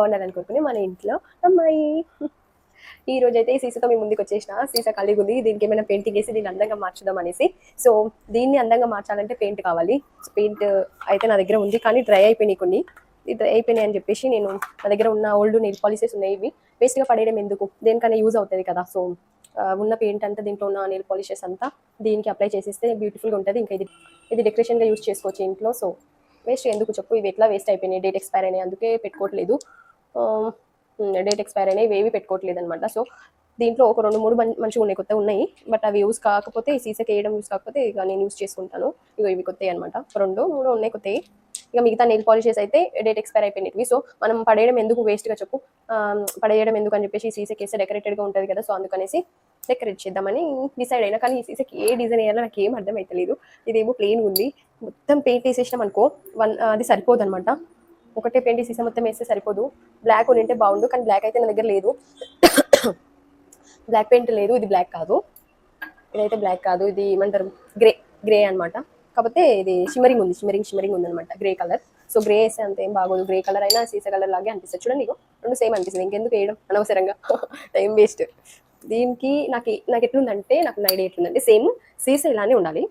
బాగుండాలని కోరుకునే మన ఇంట్లో అమ్మాయి. ఈ రోజు అయితే ఈ సీసాతో మీ ముందుకు వచ్చేసిన. సీసా ఖాళీగా ఉంది, దీనికి ఏమైనా పెయింటింగ్ వేసి దీన్ని అందంగా మార్చుదాం అనేసి. సో దీన్ని అందంగా మార్చాలంటే పెయింట్ కావాలి. పెయింట్ అయితే నా దగ్గర ఉంది, కానీ డ్రై అయిపోయినాయి కొన్ని. డ్రై అయిపోయినాయి అని చెప్పేసి నేను నా దగ్గర ఉన్న ఓల్డ్ నెయిల్ పాలిషెస్ ఉన్నాయి, ఇవి వేస్ట్గా పడేయడం ఎందుకు, దేనికైనా యూజ్ అవుతుంది కదా. సో ఉన్న పెయింట్ అంతా, దీంట్లో ఉన్న నెయిల్ పాలిషెస్ అంతా దీనికి అప్లై చేసేస్తే బ్యూటిఫుల్గా ఉంటుంది. ఇంకా ఇది డెకరేషన్గా యూజ్ చేసుకోవచ్చు ఇంట్లో. సో వేస్ట్ ఎందుకు చెప్పు, ఇవి ఎట్లా వేస్ట్ అయిపోయినాయి, డేట్ ఎక్స్పైర్ అయినాయి, అందుకే పెట్టుకోవట్లేదు. డేట్ ఎక్స్పైర్ అయినాయి, ఇవి ఏవి పెట్టుకోవట్లేదు అనమాట. సో దీంట్లో ఒక 2-3 మంచిగా ఉన్నాయి, కొత్త ఉన్నాయి. బట్ అవి యూస్ కాకపోతే, ఈ సీసాకి వేయడం యూస్ కాకపోతే ఇక నేను యూస్ చేసుకుంటాను. ఇక ఇవి కొత్తవి అనమాట, 2-3 ఉన్నాయి కొత్తవి. ఇక మిగతా నెయిల్ పాలిషెస్ అయితే డేట్ ఎక్స్పైర్ అయిపోయినవి. సో మనం పడేయడం ఎందుకు వేస్ట్గా చెప్పు, పడేయడం ఎందుకు అని చెప్పేసి ఈ సీసాకి వేస్తే డెకరేటెడ్గా ఉంటుంది కదా. సో అందుకనేసి డెకరేట్ చేద్దామని డిసైడ్ అయినా. కానీ ఈ సీసాకి ఏ డిజైన్ వేయాలో నాకు ఏం అర్థం అవుతలేదు. ఇదేమో ప్లెయిన్ ఉంది, మొత్తం పెయింట్ వేసేసినాం అనుకో అది సరిపోదు అనమాట. ఒకటే పెయింట్ సీసా మొత్తం వేస్తే సరిపోదు. బ్లాక్ ఉంటే బాగుండు, కానీ బ్లాక్ అయితే నా దగ్గర లేదు. బ్లాక్ పెయింట్ లేదు, ఇది బ్లాక్ కాదు, ఇదైతే బ్లాక్ కాదు, ఇది ఏమంటారు గ్రే అనమాట. కాకపోతే ఇది షిమ్మరింగ్ ఉంది అనమాట, గ్రే కలర్. సో గ్రే వేస్తే అంత ఏం బాగోదు, గ్రే కలర్ అయినా సీసా కలర్ లాగే అనిపిస్తుంది. చూడండి, ఇగో రెండు సేమ్ అనిపిస్తుంది, ఇంకెందుకు వేయడం అనవసరంగా, టైం వేస్ట్. దీనికి నాకు ఎట్లుందంటే, నాకు ఐడియా ఎట్లుందంటే, సేమ్ సీసా ఇలానే ఉండాలి,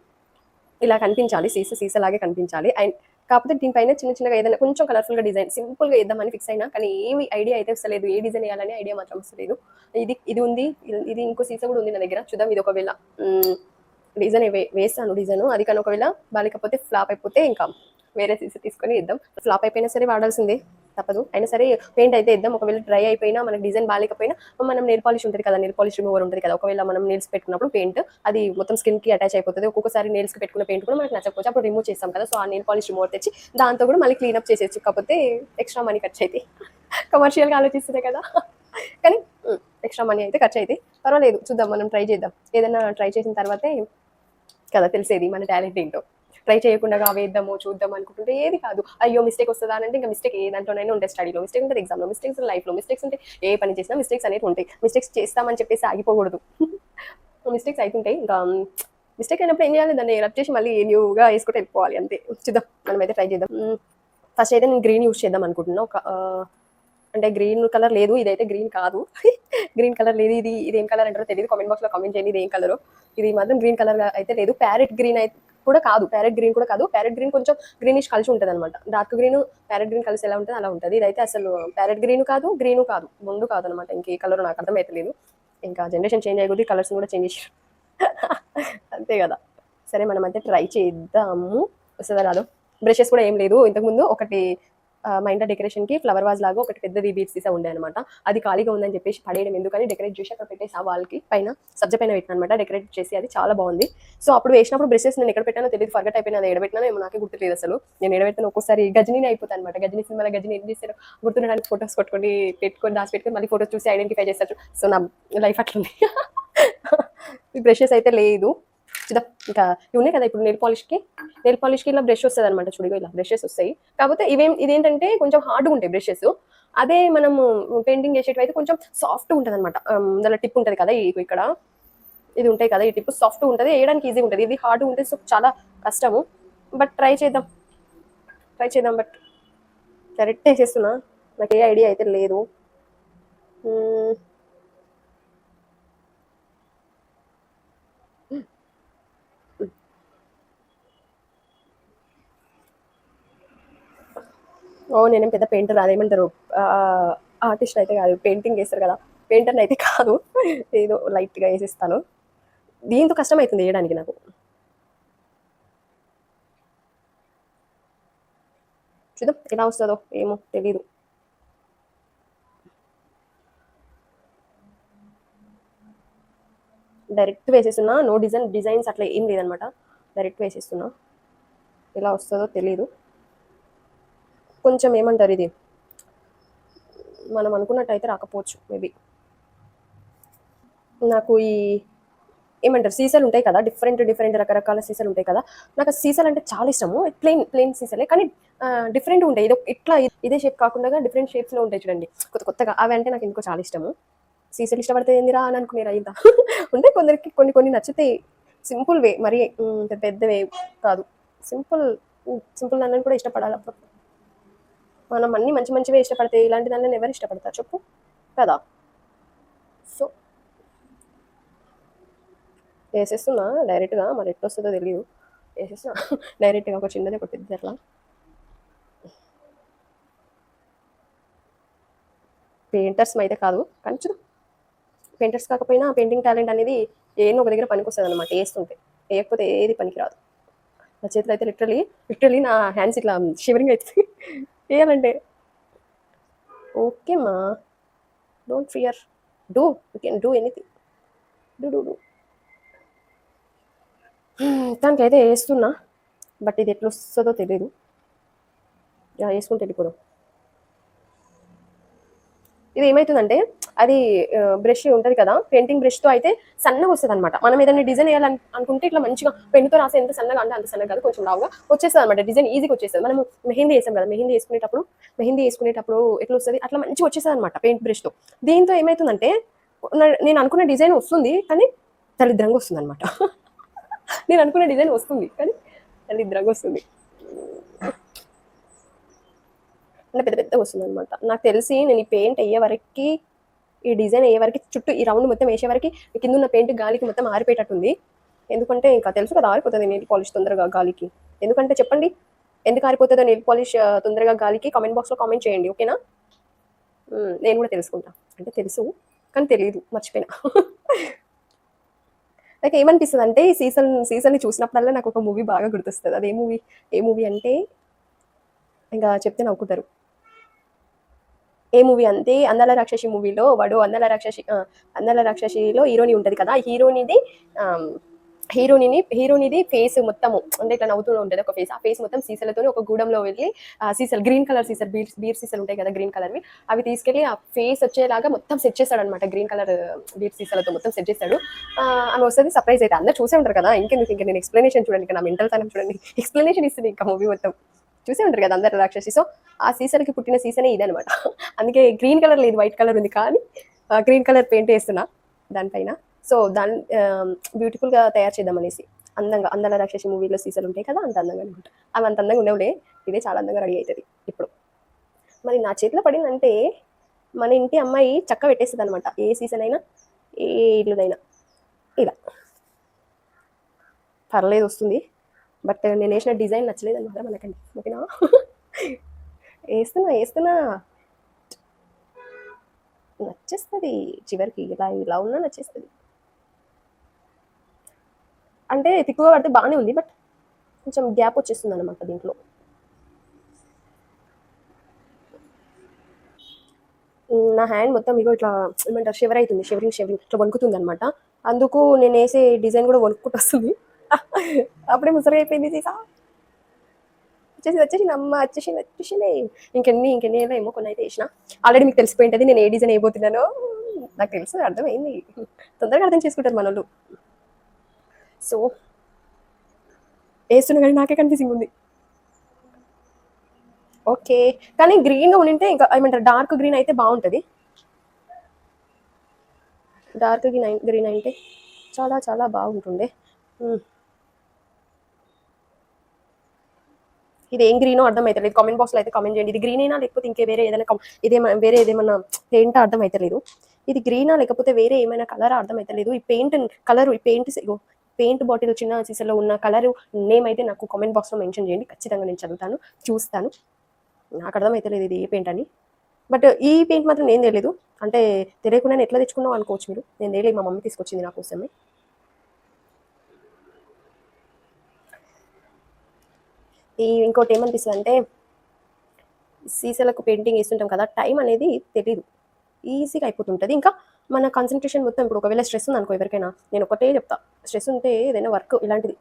ఇలా కనిపించాలి, సీసా లాగే కనిపించాలి. అండ్ కాకపోతే దీనిపైన చిన్నగా ఏదైనా కొంచెం కలర్ఫుల్గా డిజైన్ సింపుల్గా వేద్దామని ఫిక్స్ అయినా, కానీ ఏమి ఐడియా అయితే వస్తలేదు, ఏ డిజైన్ వేయాలని ఐడియా మాత్రం వస్తలేదు. ఇది ఉంది, ఇది ఇంకో సీసా కూడా ఉంది నా దగ్గర. చూద్దాం, ఇది ఒకవేళ డిజైన్ వేస్తాను డిజైన్, అది కానీ ఒకవేళ బాలేకపోతే, ఫ్లాప్ అయిపోతే ఇంకా వేరే సీసా తీసుకొని ఇద్దాం. ఫ్లాప్ అయిపోయినా సరే వాడాల్సిందే, తప్పదు. అయినా సరే పెయింట్ అయితే ఇద్దాం. ఒకవేళ డ్రై అయిపోయినా, మనకి డిజైన్ బాగాలేకపోయినా, మనం నెయిల్ పాలిష్ ఉంటుంది కదా, నెయిల్ పాలిష్ రిమూవర్ ఉంటుంది కదా, ఒకవేళ మనం నెయిల్స్ పెట్టుకున్నప్పుడు పెయింట్ అది మొత్తం స్కిన్కి అటాచ్ అయిపోతుంది. ఒక్కొక్కసారి నెయిల్స్కి పెట్టుకున్న పెయింట్ కూడా మనకు నచ్చకపోతే అప్పుడు రిమూవ్ చేస్తాం కదా. సో ఆ నెయిల్ పాలిష్ రిమూవర్ తెచ్చి దాంతో కూడా మళ్ళీ క్లీనప్ చేసేచ్చు. కాకపోతే ఎక్స్ట్రా మనీ ఖర్చు అయితే, కమర్షియల్గా ఆలోచిస్తుంది కదా, కానీ ఎక్స్ట్రా మనీ అయితే ఖర్చు అయితే పర్వాలేదు. చూద్దాం, మనం ట్రై చేద్దాం. ఏదైనా ట్రై చేసిన తర్వాతే కదా తెలిసేది మన టాలెంట్ ఏంటో. ట్రై చేయకుండా వేద్దాము చూద్దాం అనుకుంటుంటే ఏది కాదు. అయ్యో మిస్టేక్ వస్తుందా అంటే, ఇంకా మిస్టేక్ ఏ దాంట్లోనైనా ఉంటాయి. స్టడీలో మిస్టేక్ ఉంటుంది, ఎగ్జామ్లో మిస్టేక్స్, లైఫ్లో మిస్టేక్స్ ఉంటాయి. ఏ పని చేసినా మిస్టేక్స్ అనేవి ఉంటాయి. మిస్టేక్స్ చేస్తామని చెప్పేసి ఆగిపోకూడదు. మిస్టేక్స్ అవుతుంటాయి. ఇంకా మిస్టేక్ అయినప్పుడు ఏం చేయాలి, దాన్ని రబ్ చేసి మళ్ళీ న్యూగా వేసుకుంటే వెళ్ళిపోవాలి, అంతే. చూద్దాం, మనమైతే ట్రై చేద్దాం. ఫస్ట్ అయితే నేను గ్రీన్ యూస్ చేద్దాం అనుకుంటున్నా. అంటే గ్రీన్ కలర్ లేదు, ఇదైతే గ్రీన్ కాదు. గ్రీన్ కలర్ లేదు, ఇదేం కలర్ అంటారో తెలియదు, కామెంట్ బాక్స్లో కామెంట్ చేయండి ఇది ఏం కలర్. ఇది మాత్రం గ్రీన్ కలర్ అయితే లేదు. ప్యారెట్ గ్రీన్ అయితే కూడా కాదు, ప్యారెట్ గ్రీన్ కొంచెం గ్రీనిష్ కలిసి ఉంటుంది అనమాట. డార్క్ గ్రీన్ ప్యారెట్ గ్రీన్ కలిసి ఎలా ఉంటుంది అలా ఉంటుంది. ఇదైతే అసలు ప్యారెట్ గ్రీన్ కాదు, గ్రీను కాదు, ముందు కాదు అనమాట. ఇంకే కలర్ నాకు అర్థమైతలేదు. ఇంకా జనరేషన్ చేంజ్ అయ్యే కలర్స్ కూడా చేంజ్ చేసి అంతే కదా. సరే, మనం అయితే ట్రై చేద్దాము, వస్తుందా రాదు. బ్రషెస్ కూడా ఏం లేదు. ఇంతకుముందు ఒకటి మా ఇంట్లో డెకరేషన్కి ఫ్లవర్ వాజ్ లాగా ఒకటి పెద్దది బీట్స్ తీసా ఉండే అనమాట. అది ఖాళీగా ఉందని చెప్పేసి పడేయడం ఎందుకని డెకరేట్ చేసి అక్కడ పెట్టేసి ఆ వాళ్ళకి పైన సబ్జ పైన పెట్టిన అనమాట, డెకరేట్ చేసి. అది చాలా బాగుంది. సో అప్పుడు వేసినప్పుడు బ్రషెస్ నేను ఎక్కడ పెట్టానో తెలియదు, ఫర్గట్ అయిపోయినా. అది ఎడబెట్టినా ఏమో నాకే గుర్తులేదు అసలు. నేను ఎడబెట్టిన ఒక్కోసారి గజనీని అయిపోతాను అనమాట. గజనీ సినిమాలో గజని ఏం చేస్తారు, గుర్తుండడానికి ఫొటోస్ పెట్టుకొని దాచిపెట్టుకొని మళ్ళీ ఫోటోస్ చూసి ఐడెంటిఫై చేస్తారు. సో నా లైఫ్ అట్లుంది. బ్రషెస్ అయితే లేదు. చూద్దాం, ఇంకా ఇవి ఉన్నాయి కదా. ఇప్పుడు నెయిల్ పాలిష్కి ఇలా బ్రష్ వస్తుంది అనమాట. చూడు, ఇలా బ్రషెస్ వస్తాయి. కాకపోతే ఇదేంటంటే కొంచెం హార్డ్గా ఉంటాయి బ్రషెస్. అదే మనము పెయింటింగ్ చేసేటివి అయితే కొంచెం సాఫ్ట్గా ఉంటుంది అనమాట. దానిలో టిప్ ఉంటుంది కదా, ఇక్కడ ఇది ఉంటాయి కదా, ఈ టిప్ సాఫ్ట్గా ఉంటుంది, వేయడానికి ఈజీగా ఉంటుంది. ఇది హార్డ్గా ఉంటుంది, సో చాలా కష్టము. బట్ ట్రై చేద్దాం. బట్ కరెక్ట్ వేసేస్తున్నా, నాకు ఏ ఐడియా అయితే లేదు. నేనేం పెద్ద పెయింటర్, అదేమంటారు ఆర్టిస్ట్ అయితే కాదు, పెయింటింగ్ వేస్తారు కదా, పెయింటర్ని అయితే కాదు. ఏదో లైట్గా వేసిస్తాను. దీంతో కష్టం అవుతుంది వేయడానికి నాకు. చూద్దాం ఎలా వస్తుందో ఏమో తెలీదు. డైరెక్ట్ వేసేస్తున్నా, నో డిజైన్స్ అట్లా ఏం లేదనమాట. డైరెక్ట్ వేసేస్తున్నా, ఎలా వస్తుందో తెలీదు. కొంచెం ఏమంటారు, ఇది మనం అనుకున్నట్టు అయితే రాకపోవచ్చు మేబీ. నాకు ఏమంటారు సీసాలు ఉంటాయి కదా, డిఫరెంట్ రకరకాల సీసాలు ఉంటాయి కదా. నాకు సీసాలు అంటే చాలా ఇష్టము. ప్లెయిన్ సీసాలే, కానీ డిఫరెంట్ ఉంటాయి. ఇట్లా ఇదే షేప్ కాకుండా డిఫరెంట్ షేప్స్లో ఉంటాయి చూడండి, కొత్తగా. అవి అంటే నాకు ఎందుకో చాలా ఇష్టము. సీసాలు ఇష్టపడితే ఏందిరా అని అనుకునేరా ఇంత. ఉంటే కొందరికి కొన్ని నచ్చుతాయి. సింపుల్ వే, మరి పెద్ద వే కాదు, సింపుల్ నన్ను కూడా ఇష్టపడాలి అప్పుడు. మనం అన్ని మంచి మంచివే ఇష్టపడితే ఇలాంటి దాన్ని ఎవరు ఇష్టపడతారు చెప్పు కదా. సో వేసేస్తున్నా డైరెక్ట్గా, మరి ఎట్లా వస్తుందో తెలియదు. వేసేస్తున్నా డైరెక్ట్గా ఒక చిన్నది ఒక పెద్దది అట్లా. పెయింటర్స్ అయితే కాదు కానీ చూడు, పెయింటర్స్ కాకపోయినా పెయింటింగ్ టాలెంట్ అనేది ఏదో ఒక దగ్గర పనికి వస్తుంది అనమాట, వేస్తుంటే. వేయకపోతే ఏది పనికిరాదు. నా చేతులు అయితే లిటరలీ నా హ్యాండ్స్ ఇట్లా షివరింగ్ అవుతుంది వేయాలంటే. ఓకే మా, don't fear, do, you can do anything, do do do. దానికైతే వేస్తున్నా, బట్ ఇది ఎట్లా వస్తుందో తెలియదు. వేసుకుంటే వెళ్ళిపోదాం. ఇది ఏమవుతుందంటే అది బ్రష్ ఉంటుంది కదా, పెయింటింగ్ బ్రష్తో అయితే సన్నగా వస్తుంది అనమాట. మనం ఏదైనా డిజైన్ వేయాలని అనుకుంటే ఇట్లా మంచిగా పెన్నుతో రాస్తే ఎంత సన్నగా అంటే అంత సన్నగా కాదు, కొంచెం లావుగా వచ్చేస్తుంది అనమాట. డిజైన్ ఈజీగా వచ్చేస్తుంది. మనం మెహందీ వేసాం కదా, మెహందీ వేసుకునేటప్పుడు ఎట్లా వస్తుంది అట్లా మంచిగా వచ్చేస్తుంది అనమాట పెయింట్ బ్రష్తో. దీంతో ఏమవుతుందంటే నేను అనుకున్న డిజైన్ వస్తుంది కానీ దరిద్రంగా వస్తుంది అనమాట. నేను అనుకున్న డిజైన్ వస్తుంది కానీ దరిద్రంగా వస్తుంది, అంటే పెద్ద పెద్ద వస్తుంది అనమాట. నాకు తెలిసి నేను ఈ పెయింట్ అయ్యే వరకు, ఈ డిజైన్ అయ్యే వరకు, చుట్టూ ఈ రౌండ్ మొత్తం వేసే వరకు కింద ఉన్న పెయింట్ గాలికి మొత్తం ఆరిపోయేటట్టుంది. ఎందుకంటే ఇంకా తెలుసు కదా ఆరిపోతుంది నెయిల్ పాలిష్ తొందరగా గాలికి. ఎందుకంటే చెప్పండి ఎందుకు ఆరిపోతుందో నెయిల్ పాలిష్ తొందరగా గాలికి? కామెంట్ బాక్స్లో కామెంట్ చేయండి, ఓకేనా? నేను కూడా తెలుసుకుంటా, అంటే తెలుసు కానీ తెలియదు, మర్చిపోయినా. నాకు ఏమనిపిస్తుంది అంటే ఈ సీజన్ని చూసినప్పుడల్లా నాకు ఒక మూవీ బాగా గుర్తొస్తుంది. అది ఏ మూవీ అంటే ఇంకా చెప్తే నవ్వుకుంటారు. ఏ మూవీ అంటే అందాల రాక్షసి మూవీలో వాడు అందాల రాక్షసిలో హీరోని ఉంటుంది కదా, హీరోనిది ఫేస్ మొత్తము అంటే ఇట్లా నవ్వుతూ ఉంటుంది ఒక ఫేస్. ఆ ఫేస్ మొత్తం సీసాలతో ఒక గూడంలో వెళ్ళి సీసాలు, గ్రీన్ కలర్ సీసాలు, బీర్ సీసాలు ఉంటాయి కదా గ్రీన్ కలర్వి, అవి తీసుకెళ్లి ఆ ఫేస్ వచ్చేలాగా మొత్తం సెట్ చేస్తాడు అనమాట. గ్రీన్ కలర్ బీర్ సీసాలతో మొత్తం సెట్ చేస్తాడు. ఆమె వస్తుంది, సర్ప్రైజ్ అయితే. అందరూ చూసే ఉంటారు కదా, ఇంకా నేను ఎక్స్ప్లెనేషన్ చూడండి, ఇంకా నా మెంటల్ తనం చూడండి, ఎక్స్ప్లెనేషన్ ఇస్తుంది ఇంకా మూవీ మొత్తం. చూసే ఉంటారు కదా అందరు రాక్షసి. సో ఆ సీసాలకి పుట్టిన సీసనే ఇదనమాట. అందుకే గ్రీన్ కలర్ లేదు, వైట్ కలర్ ఉంది, కానీ గ్రీన్ కలర్ పెయింట్ వేస్తున్నా దానిపైన. సో దాన్ని బ్యూటిఫుల్గా తయారు చేద్దాం అనేసి. అందాల రాక్షసి మూవీలో సీసాలు ఉంటాయి కదా, అంత అందంగా అనమాట. అవి అంత అందంగా ఉండవులే, ఇదే చాలా అందంగా రెడీ అవుతుంది ఇప్పుడు. మరి నా చేతిలో పడిందంటే మన ఇంటి అమ్మాయి చక్క పెట్టేస్తుంది అనమాట, ఏ సీజన్ అయినా ఏ ఇల్లునైనా. ఇలా పర్లేదు వస్తుంది, బట్ నేను వేసిన డిజైన్ నచ్చలేదు అనమాట మనకండి, ఓకేనా? వేస్తున్నా నచ్చేస్తుంది చివరికి, ఇలా ఉన్నా నచ్చేస్తుంది. అంటే తిక్కుగా పడితే బాగానే ఉంది, బట్ కొంచెం గ్యాప్ వచ్చేస్తుంది అనమాట దీంట్లో. నా హ్యాండ్ మొత్తం ఇగో ఇట్లా ఏమంటారు షివర్ అవుతుంది, షివరింగ్ ఇట్లా వణుకుతుంది అనమాట. అందుకు నేను వేసే డిజైన్ కూడా వణుకుంటూ వస్తుంది. అప్పుడే ముసలి అయిపోయింది సీసా. వచ్చేసి అమ్మ వచ్చేసింది. ఇంకెన్ని ఏమో కొన్ని అయితే వేసిన. ఆల్రెడీ మీకు తెలిసిపోయింటుంది నేను ఏ డిజైన్ వేయబోతున్నానో. నాకు తెలుసు, అర్థమైంది, తొందరగా అర్థం చేసుకుంటారు మన వాళ్ళు. సో వేస్తున్నా కానీ నాకే కన్ఫ్యూజింగ్ ఉంది. ఓకే, కానీ గ్రీన్గా ఉంటే ఇంకా ఏమంటారు డార్క్ గ్రీన్ అయితే బాగుంటుంది. డార్క్ గ్రీన్ అయితే చాలా చాలా బాగుంటుండే. ఇది ఏం గ్రీనో అర్థం అవుతలేదు, కామెంట్ బాక్స్లో అయితే కామెంట్ చేయండి. ఇది గ్రీనేనా లేకపోతే ఇంకే వేరే ఏదేమన్నా పెయింట్ అర్థం అవుతలేదు. ఇది గ్రీనా లేకపోతే వేరే ఏమైనా కలర్ అర్థం అవుతలేదు. ఈ పెయింట్ బాటిల్ చిన్న సీసాలో ఉన్న కలర్ నేమ్ అయితే నాకు కామెంట్ బాక్స్లో మెన్షన్ చేయండి, ఖచ్చితంగా నేను చదువుతాను, చూస్తాను. నాకు అర్థం అవుతలేదు ఇది ఏ పెయింట్ అని. బట్ ఈ పెయింట్ మాత్రం నేను తెలియదు, అంటే తెలియకుండా నేను ఎట్లా తెచ్చుకున్నావు అనుకోవచ్చు మీరు. నేను తెలియదు, మా మమ్మీ తీసుకొచ్చింది నా కోసమే. ఇంకోటి ఏమనిపిస్తుంది అంటే సీసాలకు పెయింటింగ్ వేస్తుంటాం కదా, టైం అనేది తెలీదు, ఈజీగా అయిపోతుంటుంది. ఇంకా మన కాన్సన్ట్రేషన్ మొత్తం ఇప్పుడు ఒకవేళ స్ట్రెస్ ఉంది అనుకో ఎవరికైనా, నేను ఒకటే చెప్తా, స్ట్రెస్ ఉంటే ఏదైనా వర్క్ ఇలాంటిది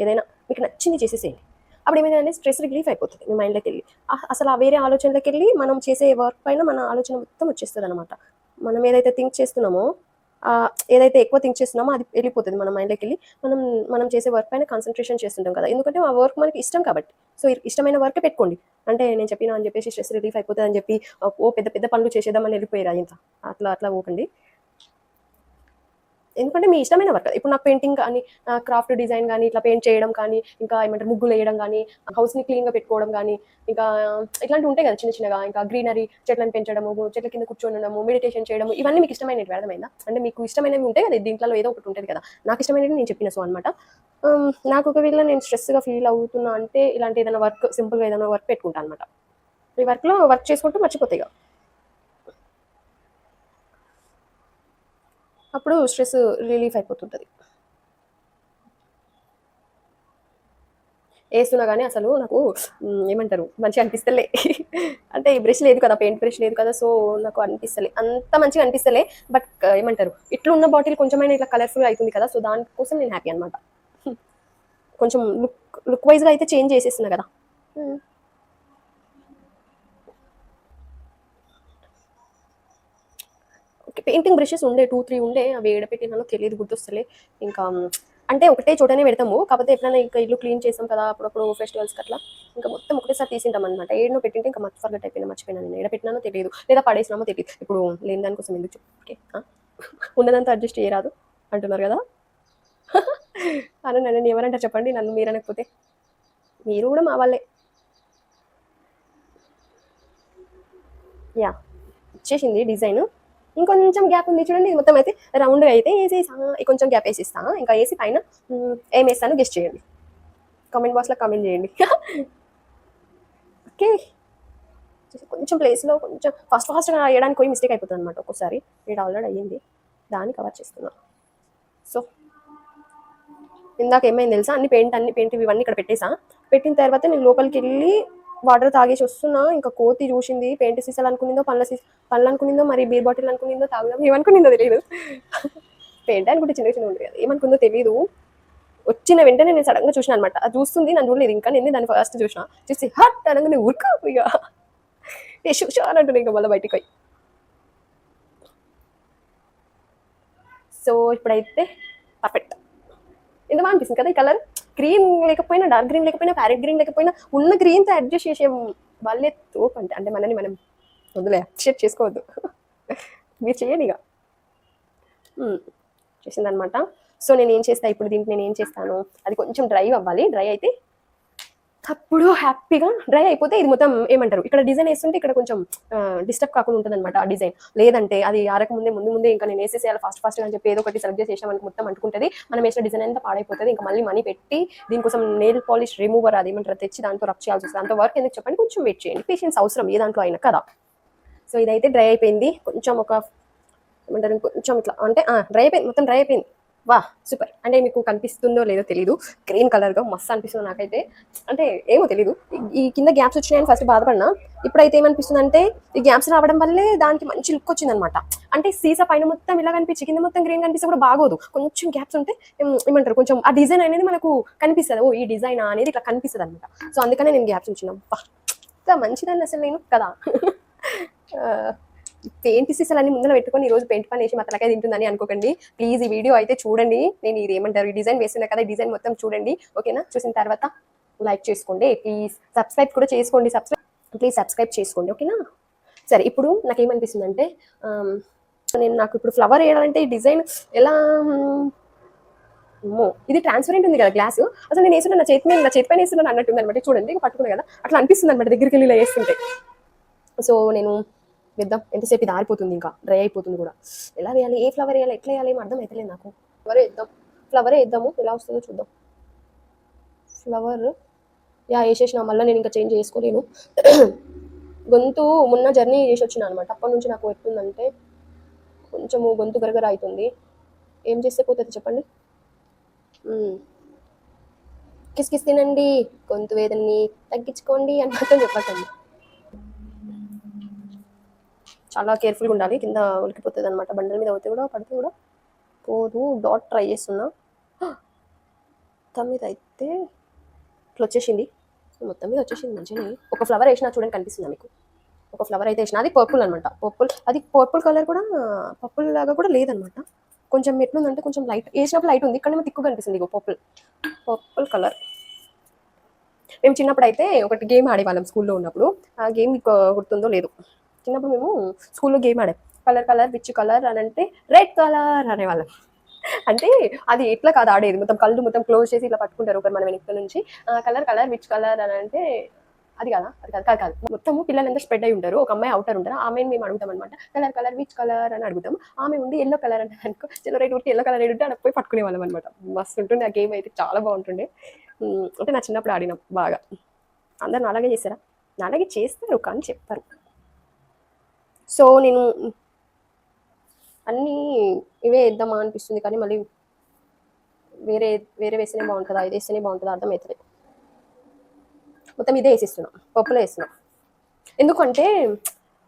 ఏదైనా మీకు నచ్చింది చేసేసేయండి. అప్పుడు ఏమైనా స్ట్రెస్ రిలీఫ్ అయిపోతుంది మీ మైండ్లోకి వెళ్ళి. అసలు ఆ వేరే ఆలోచనలోకి వెళ్ళి మనం చేసే వర్క్ పైన మన ఆలోచన మొత్తం వచ్చేస్తుంది అనమాట. మనం ఏదైతే థింక్ చేస్తున్నామో, ఏదైతే ఎక్కువ థింక్ చేస్తున్నామో అది వెళ్ళిపోతుంది మన మైండ్లోకి వెళ్ళి. మనం చేసే వర్క్ పైన కాన్సన్ట్రేషన్ చేస్తుంటాం కదా, ఎందుకంటే ఆ వర్క్ మనకి ఇష్టం కాబట్టి. సో ఇష్టమైన వర్క్ పెట్టుకోండి. అంటే నేను చెప్పినా అని చెప్పేసి స్ట్రెస్ రిలీఫ్ అయిపోతుంది అని చెప్పి పెద్ద పెద్ద పనులు చేసేద్దామని వెళ్ళిపోయారు ఇంత అట్లా పోకండి. ఎందుకంటే మీ ఇష్టమైన వర్క్. ఇప్పుడు నాకు పెయింటింగ్ కానీ, క్రాఫ్ట్ డిజైన్ కానీ, ఇట్లా పెయింట్ చేయడం కానీ, ఇంకా ఏమంటారు ముగ్గులు వేయడం కానీ, హౌస్ని క్లీన్గా పెట్టుకోవడం కానీ, ఇంకా ఇట్లాంటివి ఉంటాయి కదా చిన్న చిన్నగా, ఇంకా గ్రీనరీ, చెట్లను పెంచడము, చెట్ల కింద కూర్చోడము, మెడిటేషన్ చేయడము, ఇవన్నీ మీకు ఇష్టమైనవి. అర్థమైందా? అంటే మీకు ఇష్టమైనవి ఉంటాయి కదా, దీంట్లో ఏదో ఒకటి ఉంటుంది కదా. నాకు ఇష్టమైనవి నేను చెప్పిన సో అనమాట. నాకు ఒకవేళ నేను స్ట్రెస్గా ఫీల్ అవుతున్నా అంటే ఇలాంటి ఏదైనా వర్క్, సింపుల్గా ఏదైనా వర్క్ పెట్టుకుంటాను అనమాట. ఈ వర్క్లో వర్క్ చేసుకుంటూ మర్చిపోతాయి ఇక. అప్పుడు స్ట్రెస్ రిలీఫ్ అయిపోతుంటుంది. వేస్తున్నా కానీ అసలు నాకు ఏమంటారు మంచిగా అనిపిస్తలే. అంటే ఈ బ్రష్ లేదు కదా, పెయింట్ బ్రష్ లేదు కదా, సో నాకు అనిపిస్తలే, అంత మంచిగా అనిపిస్తలే. బట్ ఏమంటారు ఇట్లా ఉన్న బాటిల్ కొంచెమైనా ఇట్లా కలర్ఫుల్ అవుతుంది కదా, సో దానికోసం నేను హ్యాపీ అనమాట. కొంచెం లుక్ వైజ్గా అయితే చేంజ్ చేసేస్తున్నా కదా. ఓకే, పెయింటింగ్ బ్రషెస్ ఉండే 2-3 ఉండే, అవి ఏడపెట్టినానో తెలియదు, గుర్తొస్తలే. ఇంకా అంటే ఒకటే చోటనే పెడతాము, కాకపోతే ఎప్పుడైనా ఇంకా ఇల్లు క్లీన్ చేసాం కదా అప్పుడప్పుడు ఫెస్టివల్స్కి అట్లా, ఇంకా మొత్తం ఒకటేసారి తీసింటాం అనమాట. ఏడనో పెట్టింటే ఇంకా ఫర్గట్ అయిపోయినా, మర్చిపోయినా, నేను ఏడ పెట్టినానో తెలియదు, లేదా పడేసినామో తెలియదు. ఇప్పుడు లేని దానికోసం ఎందుకు చెప్పు. ఓకే, ఉన్నదంతా అడ్జస్ట్ చేయరాదు అంటున్నారు కదా. నన్ను ఎవరంటారు చెప్పండి, నన్ను మీరు అనకపోతే. మీరు కూడా మా వాళ్ళే. యా, వచ్చేసింది డిజైన్. ఇంకొంచెం గ్యాప్ ఉంది చూడండి, ఇది మొత్తం అయితే రౌండ్గా అయితే వేసేసా, కొంచెం గ్యాప్ వేసిస్తా. ఇంకా వేసి పైన ఏం వేస్తాను గెస్ట్ చేయండి, కామెంట్ బాక్స్లో కామెంట్ చేయండి. ఓకే, కొంచెం ప్లేస్లో కొంచెం ఫాస్ట్గా వేయడానికి పోయి మిస్టేక్ అయిపోతుంది అనమాట ఒక్కోసారి. ఇది ఆల్రెడీ అయ్యింది, దాన్ని కవర్ చేస్తున్నా. సో ఇందాక ఏమైంది తెలుసా, అన్ని పెయింట్ ఇవన్నీ ఇక్కడ పెట్టేసా. పెట్టిన తర్వాత నేను లోపలికి వెళ్ళి వాటర్ తాగేసి వస్తున్నా, ఇంకా కోతి చూసింది. పెయింట్ సీసాలు అనుకునిందో, పళ్ళు అనుకునిందో, మరి బీర్ బాటిల్ అనుకునిందో, తాగుదాం ఏమనుకునిందో తెలియదు. పెయింట్ అనుకుంటే చిన్న చిన్న ఉంటుంది కదా, ఏమనుకుందో తెలియదు. వచ్చిన వెంటనే నేను సడన్గా చూసిన అనమాట, అది చూస్తుంది నన్ను చూడలేదు ఇంకా, నేను దాన్ని ఫస్ట్ చూసి హట్ అనగానే ఉరుకు ఇక షూ అని అంటున్నాయి ఇంకా మళ్ళీ బయటికి పోయి. సో ఇప్పుడైతే పర్ఫెక్ట్, ఎంత బాగా అనిపిస్తుంది కదా ఈ కలర్. గ్రీన్ లేకపోయినా, డార్క్ గ్రీన్ లేకపోయినా, ప్యారెట్ గ్రీన్ లేకపోయినా, ఉన్న గ్రీన్తో అడ్జస్ట్ చేసే వాళ్ళే తోపు. అంటే మనని మనం వద్దులే అప్రిషియేట్ చేసుకోవద్దు. మీరు చేయండి ఇక. చేసిందనమాట. సో నేను ఏం చేస్తాను ఇప్పుడు, దీనికి నేను ఏం చేస్తాను, అది కొంచెం డ్రై అవ్వాలి. డ్రై అయితే అప్పుడు హ్యాపీగా, డ్రై అయిపోతే ఇది మొత్తం ఏమంటారు ఇక్కడ డిజైన్ వేస్తుంటే ఇక్కడ కొంచెం డిస్టర్బ్ కాకుండా ఉంటుంది అనమాట ఆ డిజైన్. లేదంటే అది ఆరక ముందే ఇంకా నేను వేసేసేయాలి ఫాస్ట్గా అని చెప్పి ఏదో ఒకటి సెలెక్ట్ చేసి మనకి మొత్తం అంటుకుంటుంది. మనం వేసిన డిజైన్ అంతా పాడైపోతుంది. ఇంకా మళ్ళీ మనీ పెట్టి దీనికోసం నెయిల్ పాలిష్ రిమూవర్ అది ఏమంటారు తెచ్చి దాంతో రబ్ చేయాల్సి వస్తుంది. అంత వర్క్ ఎందుకు చెప్పండి, కొంచెం వెయిట్ చేయండి. పేషెన్స్ అవసరం ఏ దాంట్లో అయినా కదా. సో ఇదైతే డ్రై అయిపోయింది. కొంచెం ఒక ఏమంటారు కొంచెం ఇట్లా అంటే డ్రై అయిపోయింది, మొత్తం డ్రై అయిపోయింది. వా సూపర్. అంటే మీకు కనిపిస్తుందో లేదో తెలీదు, గ్రీన్ కలర్గా మస్తు అనిపిస్తుంది నాకైతే. అంటే ఏమో తెలీదు, ఈ కింద గ్యాప్స్ వచ్చినాయని ఫస్ట్ బాధపడినా, ఇప్పుడైతే ఏమనిపిస్తుంది అంటే ఈ గ్యాప్స్ రావడం వల్లే దానికి మంచి లుక్ వచ్చిందనమాట. అంటే సీసా పైన మొత్తం ఇలా కనిపించి కింద మొత్తం గ్రీన్ కనిపిస్తే కూడా బాగోదు. కొంచెం గ్యాప్స్ ఉంటే ఏమంటారు కొంచెం ఆ డిజైన్ అనేది మనకు కనిపిస్తుంది, ఓ ఈ డిజైన్ అనేది ఇట్లా కనిపిస్తుంది అనమాట. సో అందుకనే నేను గ్యాప్స్ ఉంచినా. మంచిదాన్ని అసలు నేను కదా. పెయింట్ సీసాలు అన్ని ముందర పెట్టుకొని ఈరోజు పెయింట్ పని వేసి మతలకాయ తింటుందని అనుకోకండి ప్లీజ్. ఈ వీడియో అయితే చూడండి, నేను ఇది ఏమంటారు ఈ డిజైన్ వేస్తున్నా కదా, ఈ డిజైన్ మొత్తం చూడండి ఓకేనా. చూసిన తర్వాత లైక్ చేసుకోండి ప్లీజ్, సబ్స్క్రైబ్ కూడా చేసుకోండి, సబ్స్క్రైబ్ చేసుకోండి ఓకేనా. సరే ఇప్పుడు నాకేమనిపిస్తుంది అంటే నాకు ఇప్పుడు ఫ్లవర్ వేయాలంటే ఈ డిజైన్ ఎలా, ఇది ట్రాన్స్పరెంట్ ఉంది కదా గ్లాస్, అసలు నేను వేస్తున్నా నా చేతి పైన వేస్తున్నాను అన్నట్టుంది అనమాట. చూడండి పట్టుకున్నా కదా, అట్లా అనిపిస్తుంది అనమాట దగ్గరికి వెళ్ళి ఇలా వేస్తుంటే. సో నేను వేద్దాం, ఎంతసేపు ఇది ఆరిపోతుంది, ఇంకా డ్రై అయిపోతుంది కూడా. ఎలా వేయాలి, ఏ ఫ్లవర్ వేయాలి, ఎట్లా వేయాలి ఏం అర్థం అవుతలేదు నాకు. ఫ్లవరే వేద్దాము, ఎలా వస్తుందో చూద్దాం. ఫ్లవర్ వేసేసిన, మళ్ళీ నేను ఇంకా చేంజ్ చేసుకోలేను. గొంతు మొన్న జర్నీ చేసి వచ్చిన అనమాట, అప్పటి నుంచి నాకు ఎట్లుందంటే కొంచెము గొంతు గరగర అవుతుంది. ఏం చేస్తే పోతుంది చెప్పండి. కిస్ తినండి, గొంతు వేదన్ని తగ్గించుకోండి అని మాత్రం చెప్పకండి. చాలా కేర్ఫుల్గా ఉండాలి, కింద ఉలికిపోతుంది అనమాట. బండల మీద అవుతే కూడా పడితే కూడా పోదు. డాట్ ట్రై చేస్తున్నా, మొత్తం మీద అయితే ఇట్లా వచ్చేసింది, మొత్తం మీద వచ్చేసింది మంచిగా. ఒక ఫ్లవర్ వేసినా చూడండి, కనిపిస్తుందా మీకు? ఒక ఫ్లవర్ అయితే వేసిన, అది పర్పుల్ అనమాట. అది పర్పుల్ కలర్ కూడా పర్పుల్ లాగా కూడా లేదనమాట. కొంచెం ఎట్లుందంటే కొంచెం లైట్ వేసినప్పుడు లైట్ ఉంది, ఇక్కడ తిక్కుగా కనిపిస్తుంది. ఇగో పర్పుల్ కలర్. మేము చిన్నప్పుడు అయితే ఒకటి గేమ్ ఆడేవాళ్ళం స్కూల్లో ఉన్నప్పుడు. ఆ గేమ్ మీకు గుర్తుందో లేదు, చిన్నప్పుడు మేము స్కూల్లో గేమ్ ఆడాం. కలర్ విచ్ కలర్ అని అంటే రెడ్ కలర్ అనేవాళ్ళం. అంటే అది ఎట్లా కాదు ఆడేది, మొత్తం కళ్ళు మొత్తం క్లోజ్ చేసి ఇట్లా పట్టుకుంటారు ఒకరు మన వెనక నుంచి. కలర్ కలర్ విచ్ కలర్ అని అంటే అది కాదా, అది కాదు కాదు కాదు, మొత్తము పిల్లలంతా స్ప్రెడ్ అయి ఉంటారు, ఒక అమ్మాయి అవుటర్ ఉంటారు, ఆమెను మేము అడుగుతాం అనమాట, కలర్ కలర్ విచ్ కలర్ అని అడుగుతాం. ఆమె ఉండి ఎల్లో కలర్ అంటే అనుకో, చలో రైట్ ఉట్టి ఎల్లో కలర్ ఏంటంటే అక్కడ పోయి పట్టుకునే వాళ్ళం అనమాట. మస్తు ఉంటుండే ఆ గేమ్ అయితే, చాలా బాగుంటుండే. అంటే నా చిన్నప్పుడు ఆడినాం బాగా. అందరు నాలాగే చేస్తారా? నాలాగే చేస్తారు కానీ చెప్పారు. సో నేను అన్నీ ఇవే వేద్దామా అనిపిస్తుంది కానీ మళ్ళీ వేరే వేరే వేస్తేనే బాగుంటుందా, ఇది వేస్తేనే బాగుంటుందా అర్థమవుతుంది. మొత్తం ఇదే వేసిస్తున్నాం, పప్పులో వేస్తున్నాం. ఎందుకంటే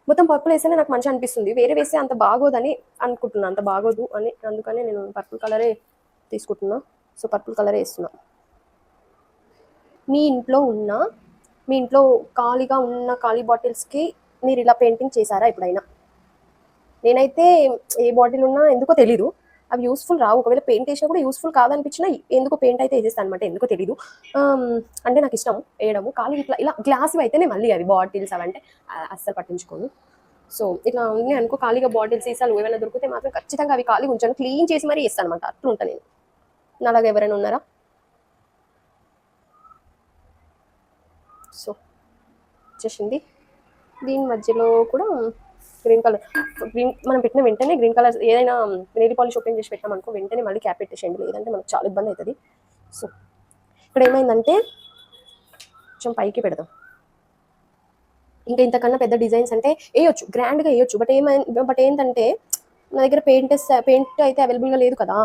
మొత్తం పర్పుల్ వేస్తేనే నాకు మంచిగా అనిపిస్తుంది, వేరే వేస్తే అంత బాగోదని అనుకుంటున్నా, అంత బాగోదు అని. అందుకనే నేను పర్పుల్ కలరే తీసుకుంటున్నా. సో పర్పుల్ కలరే వేస్తున్నా. మీ ఇంట్లో ఖాళీగా ఉన్న ఖాళీ బాటిల్స్కి మీరు ఇలా పెయింటింగ్ చేశారా ఎప్పుడైనా? నేనైతే ఏ బాటిల్ ఉన్నా ఎందుకో తెలీదు, అవి యూస్ఫుల్ రావు. ఒకవేళ పెయింట్ వేసినా కూడా యూస్ఫుల్ కాదనిపించినా ఎందుకో పెయింట్ అయితే వేసేస్తాను అనమాట, ఎందుకో తెలీదు. అంటే నాకు ఇష్టం వేయడము. ఖాళీ ఇట్లా ఇలా గ్లాస్ అయితేనే మళ్ళీ అవి బాటిల్స్ అవంటే అస్సలు పట్టించుకోను. సో ఇట్లా ఉన్నాయి అనుకో, ఖాళీగా బాటిల్స్ సీసాలు ఏమైనా దొరికితే మాత్రం ఖచ్చితంగా అవి ఖాళీ ఉంచాను, క్లీన్ చేసి మరీ వేస్తాను అనమాట. అట్లా ఉంటాను నేను. నాలాగా ఎవరైనా ఉన్నారా? సో వచ్చేసింది. దీని మధ్యలో కూడా గ్రీన్ కలర్, గ్రీన్ మనం పెట్టిన వెంటనే గ్రీన్ కలర్ ఏదైనా నెయిల్ పాలిష్ ఓపెన్ చేసి పెట్టాం అనుకో, వెంటనే మళ్ళీ క్యాప్ పెట్టేసేయండి, లేదంటే మనకు చాలా ఇబ్బంది అవుతుంది. సో ఇక్కడ ఏమైందంటే కొంచెం పైకి పెడదాం. ఇంకా ఇంతకన్నా పెద్ద డిజైన్స్ అంటే వేయొచ్చు, గ్రాండ్గా వేయొచ్చు. బట్ ఏంటంటే నా దగ్గర పెయింట్ అయితే అవైలబుల్గా లేదు కదా,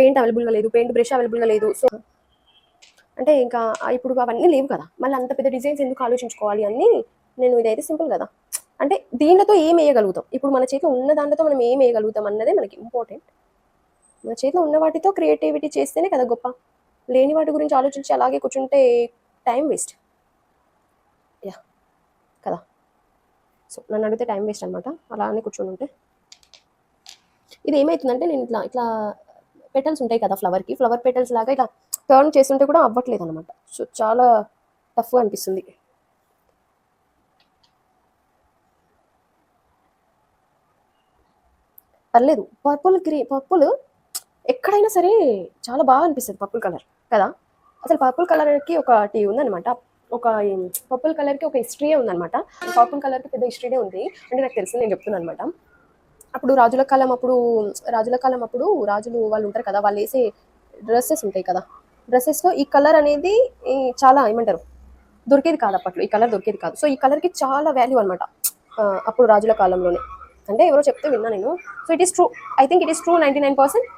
పెయింట్ అవైలబుల్గా లేదు, పెయింట్ బ్రష్ అవైలబుల్గా లేదు. సో అంటే ఇంకా ఇప్పుడు అవన్నీ లేవు కదా, మళ్ళీ అంత పెద్ద డిజైన్స్ ఎందుకు ఆలోచించుకోవాలి అని నేను ఇదైతే సింపుల్ కదా. అంటే దీనితో ఏం వేయగలుగుతాం, ఇప్పుడు మన చేతిలో ఉన్న దాంట్లో మనం ఏం వేయగలుగుతాం అన్నదే మనకి ఇంపార్టెంట్. మన చేతిలో ఉన్న వాటితో క్రియేటివిటీ చేస్తేనే కదా గొప్ప. లేని వాటి గురించి ఆలోచించి అలాగే కూర్చుంటే టైం వేస్ట్. యా కదా. సో నన్ను అడిగితే టైం వేస్ట్ అనమాట అలానే కూర్చొని ఉంటే. ఇది ఏమవుతుందంటే నేను ఇట్లా ఇట్లా పెటల్స్ ఉంటాయి కదా ఫ్లవర్కి, ఫ్లవర్ పెటల్స్ లాగా ఇట్లా టర్న్ చేస్తుంటే కూడా అవ్వట్లేదు అనమాట. సో చాలా టఫ్గా అనిపిస్తుంది. పర్లేదు, పర్పుల్ ఎక్కడైనా సరే చాలా బాగా అనిపిస్తుంది పర్పుల్ కలర్ కదా. అసలు పర్పుల్ కలర్కి ఒకటి ఉందనమాట, ఒక పర్పుల్ కలర్కి ఒక హిస్టరీ ఉందనమాట. పర్పుల్ కలర్కి పెద్ద హిస్టరీనే ఉంది అంటే నాకు తెలిసి, నేను చెప్తున్నాను అనమాట. అప్పుడు రాజుల కాలం అప్పుడు రాజులు వాళ్ళు ఉంటారు కదా, వాళ్ళు వేసే డ్రెస్సెస్ ఉంటాయి కదా, డ్రెస్సెస్లో ఈ కలర్ అనేది చాలా ఏమంటారు దొరికేది కాదు అప్పట్లో, ఈ కలర్ దొరికేది కాదు. సో ఈ కలర్కి చాలా వాల్యూ అనమాట అప్పుడు రాజుల కాలంలోనే, అంటే ఎవరో చెప్తే విన్నా నేను. So it is true, I think it is true 99%.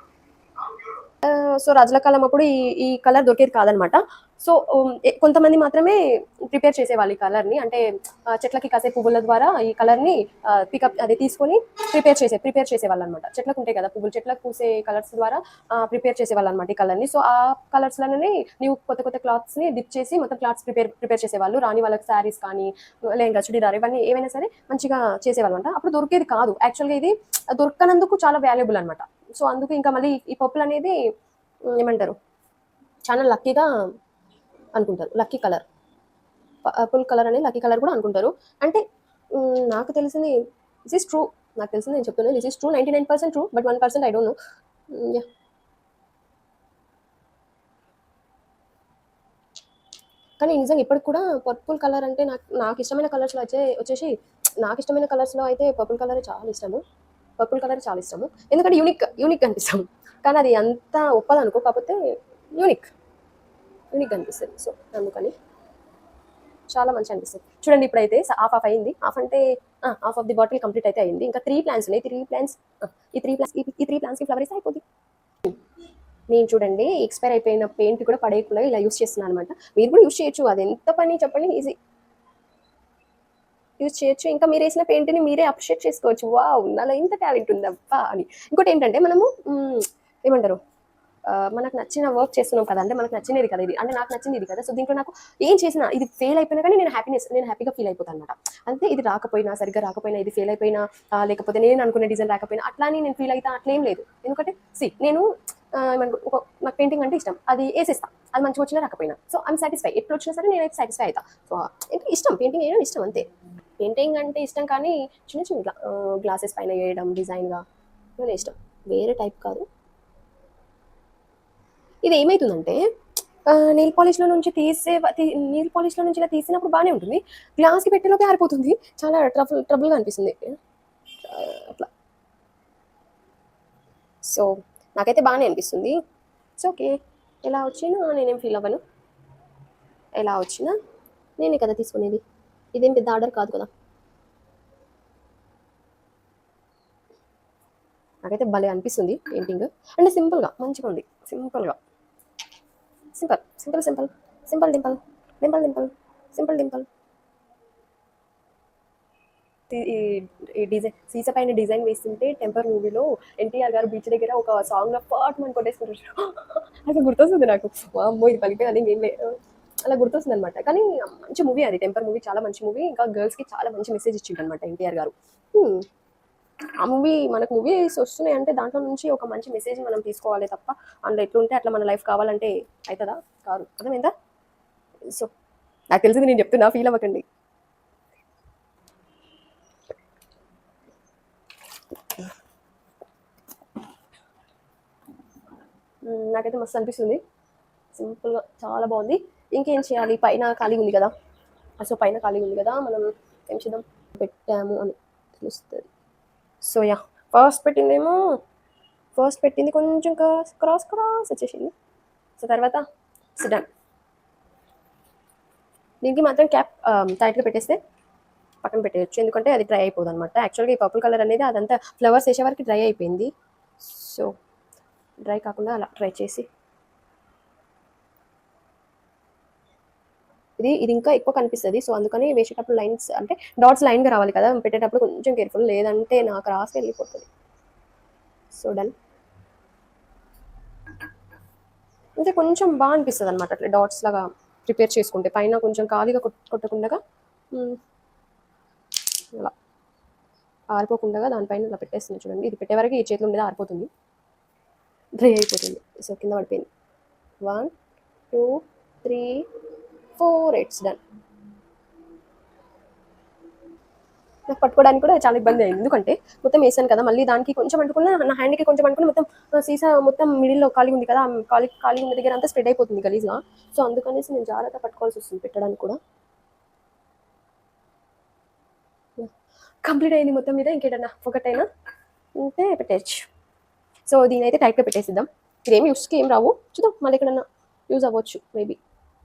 So రాజుల కాలం అప్పుడు ఈ కలర్ దొరికేది కాదనమాట. సో కొంతమంది మాత్రమే ప్రిపేర్ చేసేవాళ్ళు ఈ కలర్ని, అంటే చెట్లకి కాసే పువ్వుల ద్వారా ఈ కలర్ని పికప్ అదే తీసుకొని ప్రిపేర్ చేసేవాళ్ళు అనమాట. చెట్లకు ఉంటాయి కదా పువ్వులు, చెట్లకు పూసే కలర్స్ ద్వారా ప్రిపేర్ చేసేవాళ్ళు అనమాట ఈ కలర్ని. సో ఆ కలర్స్లోనే నీవు కొత్త క్లాత్స్ని డిప్ చేసి మొత్తం క్లాత్స్ ప్రిపేర్ చేసేవాళ్ళు. రాని వాళ్ళకి శారీస్ కానీ లేంగా చుడిదార్ ఇవన్నీ ఏవైనా సరే మంచిగా చేసేవాళ్ళు అనమాట. అప్పుడు దొరికేది కాదు యాక్చువల్గా, ఇది దొరకనందుకు చాలా వాల్యుబుల్ అనమాట. సో అందుకు ఇంకా మళ్ళీ ఈ పర్పుల్ అనేది ఏమంటారు చాలా లక్కీగా అనుకుంటారు, లక్కీ కలర్. పర్పుల్ కలర్ అనేది లక్కీ కలర్ కూడా అనుకుంటారు. అంటే నాకు తెలిసింది దిస్ ఈస్ ట్రూ, నాకు తెలిసింది నేను చెప్తున్నాను, this is true 99% true, but 1% I don't know. Yeah కానీ నిజంగా ఇప్పటికి కూడా పర్పుల్ కలర్ అంటే నాకు ఇష్టమైన కలర్స్లో వచ్చేసి నాకు ఇష్టమైన కలర్స్లో అయితే పర్పుల్ కలర్ చాలా ఇష్టము. పర్పుల్ కలర్ చాలా ఇష్టము, ఎందుకంటే యూనిక్ అనిపిస్తాము. కానీ అది అంతా ఒప్పదనుకో, కాకపోతే యూనిక్ అనిపిస్తుంది. సో అందుకని చాలా మంచి అనిపిస్తుంది. చూడండి ఇప్పుడైతే హాఫ్ అయింది, హాఫ్ అంటే half of the bottle complete అయితే అయింది. ఇంకా 3 ప్లాంట్స్ ఉన్నాయి, ఈ త్రీ ప్లాంట్స్కి ఫ్లవర్ అయితే అయిపోతుంది. నేను చూడండి ఎక్స్పైర్ అయిపోయిన పెయింట్ కూడా పడేయకుండా ఇలా యూస్ చేస్తున్నాను అనమాట. మీరు కూడా యూస్ చేయొచ్చు, అది ఎంత పని చెప్పండి, ఈజీ యూజ్ చేయొచ్చు. ఇంకా మీరు వేసిన పెయింట్ని మీరే అప్రిషియేట్ చేసుకోవచ్చు, వావ్ నాలో ఇంత టాలెంట్ ఉందబ్బా అని. ఇంకోటి ఏంటంటే మనము ఏమంటారు మనకు నచ్చిన వర్క్ చేస్తున్నాం కదా, అంటే మనకు నచ్చినది కదా ఇది, అంటే నాకు నచ్చింది ఇది కదా. సో దీంట్లో నాకు ఏం చేసినా ఇది ఫెయిల్ అయిపోయినా కానీ నేను హ్యాపీగా ఫీల్ అయిపోతాను అనమాట. అంటే ఇది సరిగ్గా రాకపోయినా, ఇది ఫెయిల్ అయిపోయినా, లేకపోతే నేను అనుకునే డిజైన్ రాకపోయినా అట్లా అని నేను ఫీల్ అయితే అట్లేం లేదు. ఎందుకంటే నేను నాకు పెయింటింగ్ అంటే ఇష్టం, అది వేసేస్తా, అది మంచిగా వచ్చినా రాకపోయినా. సో ఐఎమ్ సాటిస్ఫై, ఎప్పుడు వచ్చినా సరే నేనైతే సాటిస్ఫై అవుతా. సో అంటే ఇష్టం, పెయింటింగ్ వేయడం ఇష్టం అంతే. పెయింటింగ్ అంటే ఇష్టం కానీ చిన్న గ్లాసెస్ పైన వేయడం డిజైన్గా ఇష్టం, వేరే టైప్ కాదు. ఇది ఏమైతుందంటే నెయిల్ పాలిష్లో నుంచి నెయిల్ పాలిష్లో నుంచి ఇలా తీసినప్పుడు బాగానే ఉంటుంది, గ్లాస్కి పెట్టేలోకి ఆరిపోతుంది, చాలా ట్రబుల్గా అనిపిస్తుంది అట్లా. సో నాకైతే బాగానే అనిపిస్తుంది. It's okay. ఎలా వచ్చినా నేనేం ఫీల్ అవ్వను, ఎలా వచ్చినా నేనే కదా తీసుకునేది, ఇదేం పెద్ద ఆర్డర్ కాదు కదా. నాకైతే భలే అనిపిస్తుంది పెయింటింగ్, అంటే సింపుల్గా మంచిగా ఉంది, సింపుల్గా simple simple simple simple Dimple Dimple Dimple simple Dimple. ఈ డిజైన్ సీసా పైన డిజైన్ వేస్తుంటే టెంపర్ మూవీలో ఎన్టీఆర్ గారు బీచ్ దగ్గర ఒక సాంగ్ పాట్ మనం కొట్టేసుకుంటారు, అట్లా గుర్తొస్తుంది నాకు. అమ్మో ఇది పలిపోయి ఏం లేదు, అలా గుర్తొస్తుంది అనమాట. కానీ మంచి మూవీ అది, టెంపర్ మూవీ చాలా మంచి మూవీ, ఇంకా గర్ల్స్కి చాలా మంచి మెసేజ్ ఇచ్చిండు అనమాట ఎన్టీఆర్ గారు. ఆ మూవీ మనకు మూవీస్ వస్తున్నాయి అంటే దాంట్లో నుంచి ఒక మంచి మెసేజ్ మనం తీసుకోవాలి తప్ప అందులో ఎట్లుంటే అట్లా మన లైఫ్ కావాలంటే అవుతుందా, కాదు. అర్థమైందా? సో నాకు తెలిసింది నేను చెప్తున్నా, ఫీల్ అవ్వకండి. నాకైతే మస్తు అనిపిస్తుంది, సింపుల్గా చాలా బాగుంది. ఇంకేం చేయాలి, పైన ఖాళీ ఉంది కదా, సో పైన ఖాళీ ఉంది కదా, మనం ఏం చేద్దాం, పెట్టాము అని తెలుస్తుంది. సో యా, ఫస్ట్ పెట్టింది కొంచెం క్రాస్ వచ్చేసింది. సో తర్వాత సిడన్, దీనికి మాత్రం క్యాప్ టైట్గా పెట్టేస్తే పక్కన పెట్టేయచ్చు, ఎందుకంటే అది డ్రై అయిపోదు అనమాట. యాక్చువల్గా ఈ పర్పుల్ కలర్ అనేది అదంతా ఫ్లవర్స్ వేసే వరకు డ్రై అయిపోయింది. సో డ్రై కాకుండా అలా ట్రై చేసి ఇది ఇంకా ఎక్కువ కనిపిస్తుంది. సో అందుకని వేసేటప్పుడు లైన్స్ అంటే డాట్స్ లైన్గా రావాలి కదా, పెట్టేటప్పుడు కొంచెం కేర్ఫుల్, లేదంటే నాకు రాసి వెళ్ళిపోతుంది. So done. అంటే కొంచెం బాగా అనిపిస్తుంది అనమాట అట్లా డాట్స్ లాగా ప్రిపేర్ చేసుకుంటే, పైన కొంచెం ఖాళీగా కొట్టకుండా అలా ఆరిపోకుండా దానిపైన ఇలా పెట్టేస్తుంది చూడండి. ఇది పెట్టే వరకు ఈ చేతిలో ఉండేది ఆరిపోతుంది, డ్రై అయిపోతుంది. సో కింద పడిపోయింది. 1 2 3 4 ఇట్స్ డన్. నాకు పట్టుకోవడానికి కూడా చాలా ఇబ్బంది అయింది, ఎందుకంటే మొత్తం వేసాను కదా, మళ్ళీ దానికి కొంచెం అంటుకున్నా, నా హ్యాండ్కి కొంచెం అంటుకుని మొత్తం సీసా మొత్తం మిడిల్లో ఖాళీ ఉంది కదా, ఖాళీ ఉన్న దగ్గర అంతా స్ప్రెడ్ అయిపోతుంది గలీజ్గా. సో అందుకనేసి నేను జాగ్రత్త పట్టుకోవాల్సి వస్తుంది పెట్టడానికి కూడా. కంప్లీట్ అయింది మొత్తం మీద, ఇంకేటన్నా ఒకటైనా ఉంటే పెట్టేయచ్చు. సో దీని అయితే టైట్గా పెట్టేసిద్దాం, ఇదేమి యూస్కి ఏం రావు, చూద్దాం మళ్ళీ ఎక్కడన్నా యూజ్ అవ్వచ్చు మేబీ.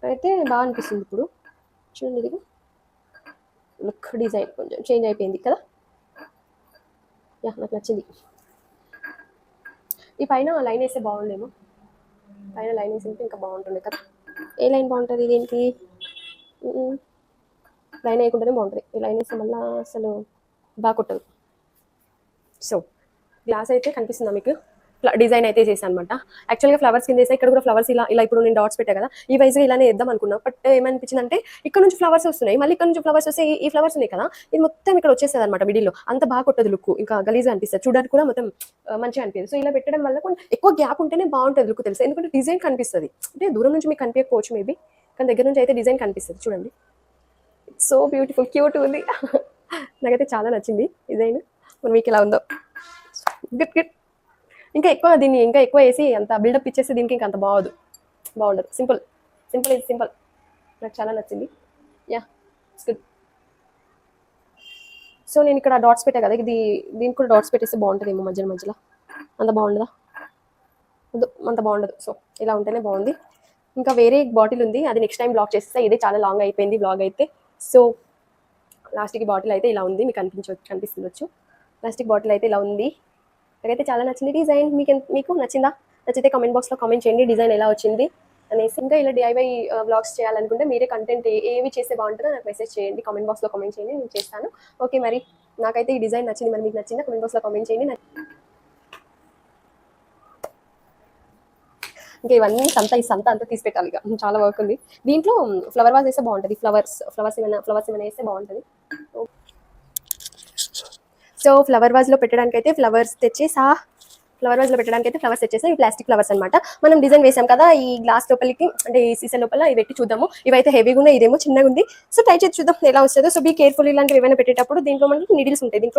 అయితే బాగా అనిపిస్తుంది ఇప్పుడు చూడండి, ఇది లుక్ డిజైన్ కొంచెం చేంజ్ అయిపోయింది కదా, యా నాకు నచ్చింది. ఈ పైన లైన్ వేస్తే బాగుండేమో, పైన లైన్ వేసి ఇంకా బాగుంటుంది కదా. ఏ లైన్ బాగుంటుంది దీనికి, లైన్ వేయకుండానే బాగుంటుంది, ఈ లైన్ వేస్తే మళ్ళీ అసలు బాగా కొట్టదు. సో గ్లాస్ అయితే కనిపిస్తుందా మీకు, డిజైన్ అయితే చేశాను అనమాట. యాక్చువల్గా ఫ్లవర్స్ కింద వేసా, ఇక్కడ కూడా ఫ్లవర్స్ ఇలా ఇప్పుడు నేను డాట్స్ పెట్టా కదా, ఈ వైజ్గా ఇలానే వేద్దాం అనుకున్నా. బట్ ఏమనిపించింది అంటే ఇక్కడ నుంచి ఫ్లవర్స్ వస్తున్నాయి, మళ్ళీ ఇక్కడ నుంచి ఫ్లవర్స్ వస్తే ఈ ఫ్లవర్స్ ఉన్నాయి కదా, ఇది మొత్తం ఇక్కడ వచ్చేస్తుంది అనమాట మిడిల్లో, అంత బాగా కొట్టదు లుక్, ఇంకా గలీజ్గా అనిపిస్తుంది, చూడడానికి కూడా మొత్తం మంచిగా అనిపిస్తుంది. సో ఇలా పెట్టడం వల్ల కొంచెం ఎక్కువ గ్యాప్ ఉంటేనే బాగుంటుంది లుక్, తెలుసు, ఎందుకంటే డిజైన్ కనిపిస్తుంది. అంటే దూరం నుంచి మీకు కనిపించకపోవచ్చు మేబీ, కానీ దగ్గర నుంచి అయితే డిజైన్ కనిపిస్తుంది చూడండి. సో బ్యూటిఫుల్, క్యూట్ ఉంది. నాకైతే చాలా నచ్చింది డిజైన్. మరి మీకు ఎలా ఉందో, గుడ్. ఇంకా ఎక్కువ వేసి అంత బిల్డప్ ఇచ్చేస్తే దీనికి ఇంకా అంత బాగుండదు. సింపుల్ ఇది సింపుల్, నాకు చాలా నచ్చింది. Yeah it's good. సో నేను ఇక్కడ డాట్స్ పెట్టా కదా, దీనికి కూడా డాట్స్ పెట్టేస్తే బాగుంటుందేమో మధ్యలో, అంత బాగుండదా, అంత బాగుండదు. సో ఇలా ఉంటేనే బాగుంది. ఇంకా వేరే బాటిల్ ఉంది, అది నెక్స్ట్ టైం బ్లాగ్ చేస్తే, ఇదే చాలా లాంగ్ అయిపోయింది బ్లాగ్ అయితే. సో ప్లాస్టిక్ బాటిల్ అయితే ఇలా ఉంది, మీకు కనిపిస్తుండొచ్చు. ప్లాస్టిక్ బాటిల్ అయితే ఇలా ఉంది. నాకైతే చాలా నచ్చింది డిజైన్. మీకు నచ్చిందా? నచ్చితే కామెంట్ బాక్స్లో కామెంట్ చేయండి డిజైన్ ఎలా వచ్చింది అనేసి. ఇంకా ఇలా DIY వ్లాగ్స్ చేయాలనుకుంటే మీరే కంటెంట్ ఏవి చేస్తే బాగుంటుందో నాకు మెసేజ్ చేయండి, కామెంట్ బాక్స్లో కామెంట్ చేయండి, నేను చేస్తాను. ఓకే, మరి నాకైతే ఈ డిజైన్ నచ్చింది, మరి మీకు నచ్చిందా కామెంట్ బాక్స్లో కామెంట్ చేయండి. ఇంకా ఇవన్నీ ఈ సంత అంతా తీసి పెట్టాలి, ఇక చాలా వర్క్ ఉంది. దీంట్లో ఫ్లవర్ వాజ్ వేస్తే బాగుంటుంది, ఫ్లవర్స్ ఏమైనా వేస్తే బాగుంటుంది. సో ఫ్లవర్ వాజ్లో పెట్టడానికి అయితే ఫ్లవర్స్ తెచ్చేసా, ఈ ప్లాస్టిక్ ఫ్లవర్స్ అనమాట. మనం డిజైన్ వేసాం కదా ఈ గ్లాస్ లోపలికి, అంటే ఈ సీసా లోపల ఇవి పెట్టి చూద్దాము. ఇవైతే హెవీగా ఉన్నాయి, ఇదేమో చిన్నగా ఉంది. సో ట్రై చేసి చూద్దాం ఎలా వస్తుందో. సో బీ కేర్ఫుల్, ఇలాంటివి ఏమైనా పెట్టేటప్పుడు దీంట్లో మనకి నీడిల్స్ ఉంటాయి,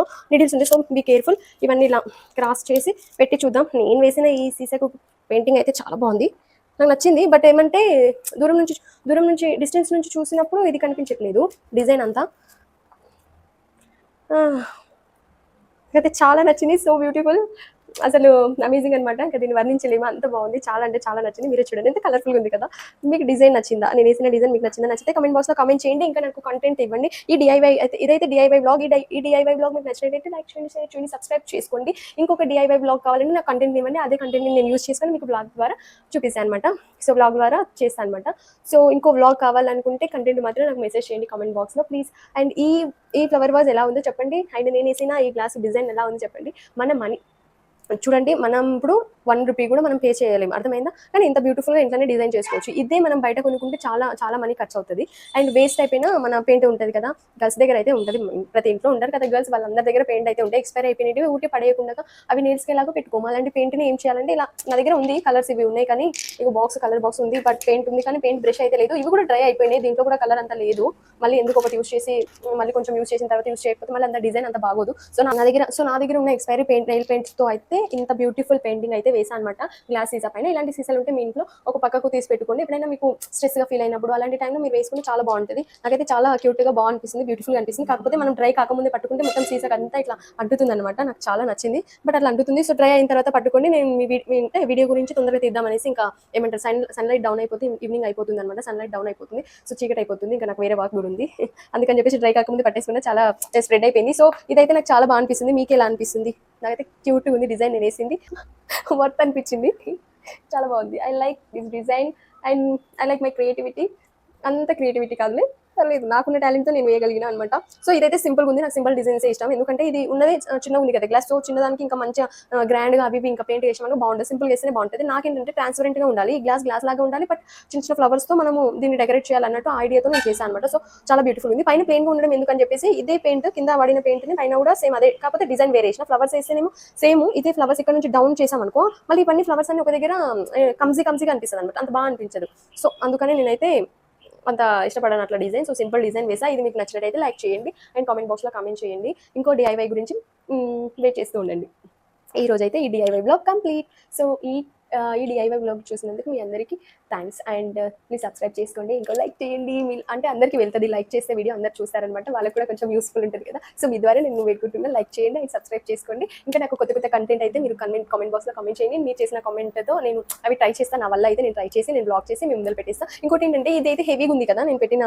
సో బీ కేర్ఫుల్. ఇవన్నీ ఇలా క్రాస్ చేసి పెట్టి చూద్దాం. నేను వేసిన ఈ సీసాకు పెయింటింగ్ అయితే చాలా బాగుంది, నాకు నచ్చింది. బట్ ఏమంటే దూరం నుంచి డిస్టెన్స్ నుంచి చూసినప్పుడు ఇది కనిపించట్లేదు డిజైన్ అంతా. నాకైతే చాలా నచ్చింది. సో బ్యూటిఫుల్, అసలు అమేజింగ్ అనమాట. ఇంకా దీన్ని వర్ణించలేము, అంత బాగుంది. చాలా అంటే చాలా నచ్చింది. మీరే చూడండి ఎంత కలర్ఫుల్గా ఉంది కదా. మీకు డిజైన్ నచ్చిందా? నేను వేసిన డిజైన్ మీకు నచ్చిందా? నచ్చితే కమెంట్ బాక్స్లో కామెంట్ చేయండి. ఇంకా నాకు కంటెంట్ ఇవ్వండి. ఈ డిఐవై అయితే ఇదైతే డిఐవై బ్లాగ్. ఈ డిఐవై బ్లాగ్ మీకు నచ్చినట్లయితే లైక్ చేయండి, షేర్ చేయండి, సబ్స్క్రైబ్ చేసుకోండి. ఇంకొక డిఐవై బ్లాగ్ కావాలంటే నాకు కంటెంట్ ఇవ్వండి. అదే కంటెంట్ నేను యూస్ చేసుకొని మీకు బ్లాగ్ ద్వారా చూపిస్తాను అనమాట. సో బ్లాగ్ ద్వారా చేస్తాను అనమాట. సో ఇంకో బ్లాగ్ కావాలనుకుంటే కంటెంట్ మాత్రం నాకు మెసేజ్ చేయండి కామెంట్ బాక్స్లో ప్లీజ్. అండ్ ఈ ఫ్లవర్ వాజ్ ఎలా ఉందో చెప్పండి. అండ్ నేను వేసిన ఈ గ్లాస్ డిజైన్ ఎలా ఉందో చెప్పండి. మన మనీ చూడండి, మనం ఇప్పుడు 1 రూపీ కూడా మనం పే చేయలేము, అర్థమైందా? కానీ ఇంత బ్యూటిఫుల్గా ఇంట్లోనే డిజైన్ చేసుకోవచ్చు. ఇదే మనం బయట కొనుక్కుంటే చాలా చాలా మనీ ఖర్చు అవుతుంది. అండ్ వేస్ట్ అయిపోయినా మన పెయింట్ ఉంటుంది కదా, గర్ల్స్ దగ్గర అయితే ఉంటుంది, ప్రతి ఇంట్లో ఉంటారు కదా గర్ల్స్, వాళ్ళందరి దగ్గర పెయింట్ అయితే ఉంటాయి. ఎక్స్పైర్ అయిపోయినవి ఊటి పడేయకుండా అవి నేల్స్కి ఎలాగో పెట్టుకోము. అలాంటి పెయింట్ని ఏం చేయాలంటే ఇలా, నా దగ్గర ఉంది కలర్స్ ఇవి ఉన్నాయి, కానీ ఇక కలర్ బాక్స్ ఉంది, బట్ పెయింట్ ఉంది కానీ పెయింట్ బ్రష్ అయితే లేదు. ఇవి కూడా డ్రై అయిపోయినాయి, దీంట్లో కూడా కలర్ అంతా లేదు. మళ్ళీ ఎందుకు ఒకటి యూస్ చేసి మళ్ళీ కొంచెం యూస్ చేసిన తర్వాత యూస్ చేయకపోతే మళ్ళీ అంత డిజైన్ అంత బాగోదు. సో నా దగ్గర ఉన్న ఎక్స్పైరీ పెయింట్, నెయిల్ పెయింట్తో అయితే ఇంత బ్యూటిఫుల్ పెయింటింగ్ అయితే వేసాను అనమాట గ్లాస్ సీసా పైన. ఇలాంటి సీసాలు ఉంటే మీ ఇంట్లో ఒక పక్కకు తీసి పెట్టుకోండి. ఎప్పుడైనా మీకు స్ట్రెస్గా ఫీల్ అయినప్పుడు అలాంటి టైంలో మీరు వేసుకుని చాలా బాగుంటుంది. నాకైతే చాలా క్యూట్గా బాగా అనిపిస్తుంది, బ్యూటిఫుల్గా అనిపిస్తుంది. కాకపోతే మనం డ్రై కాకముందే పట్టుకుంటే మొత్తం సీసాకి అంతా ఇట్లా అంటుతుంది అనమాట. నాకు చాలా నచ్చింది, బట్ అట్లా అంటుతుంది. సో డ్రై అయిన తర్వాత పట్టుకోండి. నేను మీ వీడియో గురించి తొందరగా తీద్దామనేసి, ఇంకా ఏమంటారు, సన్లైట్ డౌన్ అయిపోతే ఈవినింగ్ అయిపోతుంది అనమాట. సన్లైట్ డౌన్ అయిపోతుంది, సో చీకటి అయిపోతుంది. ఇంకా నాకు వేరే వర్క్ కూడా ఉంది, అందుకని చెప్పేసి డ్రై కాకముందు పట్టేసుకుంటే చాలా స్ప్రెడ్ అయిపోయింది. సో ఇదైతే నాకు చాలా బాగా అనిపిస్తుంది. మీకు ఎలా అనిపిస్తుంది? నాకైతే క్యూట్గా ఉంది డిజైన్, నేను వేసింది వర్త్ అనిపించింది, చాలా బాగుంది. I like this design and I like my creativity. అంత క్రియేటివిటీ కాదులే, పర్లేదు, నాకున్న టాలెంట్తో నేను వేయగలిగిన అనమాట. సో ఇదైతే సింపుల్గా ఉంది, నాకు సింపుల్ డిజైన్స్ ఇష్టం. ఎందుకంటే ఇది ఉన్నదే చిన్నగా ఉంది కదా గ్లాస్, సో చిన్నదానికి ఇంకా మంచిగా గ్రాండ్గా అవి ఇంకా పెయింట్ వేసామని బాగుంటుంది. సింపుల్గా వేస్తేనే బాగుంటుంది. నాకేంటంటే ట్రాన్స్పరెంట్గా ఉండాలి, ఈ గ్లాస్ లాగా ఉండాలి, బట్ చిన్న చిన్న ఫ్లవర్స్తో మనము దీన్ని డెకరేట్ చేయాలన్నట్టు ఐడియాతో నేను చేశాను అనమాట. సో చాలా బ్యూటిఫుల్ ఉంది. పైన ప్లెయిన్గా ఉండడం ఎందుకని చెప్పేసి ఇదే పెయింట్ కింద వాడిన పెయింట్ని పైన కూడా సేమ్ అదే, కాకపోతే డిజైన్ వేరేషన్. ఫ్లవర్స్ వేస్తేనేమో సేమ్ ఇదే ఫ్లవర్స్ ఇక్కడ నుంచి డౌన్ చేసామనుకో, మళ్ళీ ఇవన్నీ ఫ్లవర్స్ అన్ని ఒక దగ్గర కమ్జీగా అనిపిస్తుంది అనమాట, అంత బాగా అనిపించదు. సో అందుకని నేనైతే అంత ఇష్టపడను అట్లా డిజైన్. సో సింపుల్ డిజైన్ వేసా. ఇది మీకు నచ్చినట్టయితే లైక్ చేయండి అండ్ కామెంట్ బాక్స్లో కామెంట్ చేయండి. ఇంకో డిఐవై గురించి వెయిట్ చేస్తూ ఉండండి. ఈ రోజైతే ఈ డిఐవై బ్లాగ్ కంప్లీట్. సో ఈ డిఐవై బ్లాగ్ చూసినందుకు మీ అందరికీ థ్యాంక్స్. అండ్ ప్లీజ్ సబ్స్క్రైబ్ చేసుకోండి, ఇంకో లైక్ చేయండి. అంటే అందరికీ వెళ్తుంది, లైక్ చేస్తే వీడియో అందరు చూస్తారనమాట, వాళ్ళకి కూడా కొంచెం యూస్ఫుల్ ఉంటుంది కదా. సో మీ ద్వారా నేను పెట్టుకుంటున్నా, లైక్ చేయండి అండ్ సబ్స్క్రైబ్ చేసుకోండి. ఇంకా నాకు కొత్త కంటెంట్ అయితే మీరు కామెంట్ బాక్స్లో కామెంట్ చేయండి. మీరు చేసిన కామెంట్తో నేను అవి ట్రై చేస్తాను. నా వల్ల అయితే నేను ట్రై చేసి నేను బ్లాగ్ చేసి మీ ముందర పెట్టేస్తాను. ఇంకోటి ఏంటంటే ఇదైతే హెవీగా ఉంది కదా, నేను పెట్టిన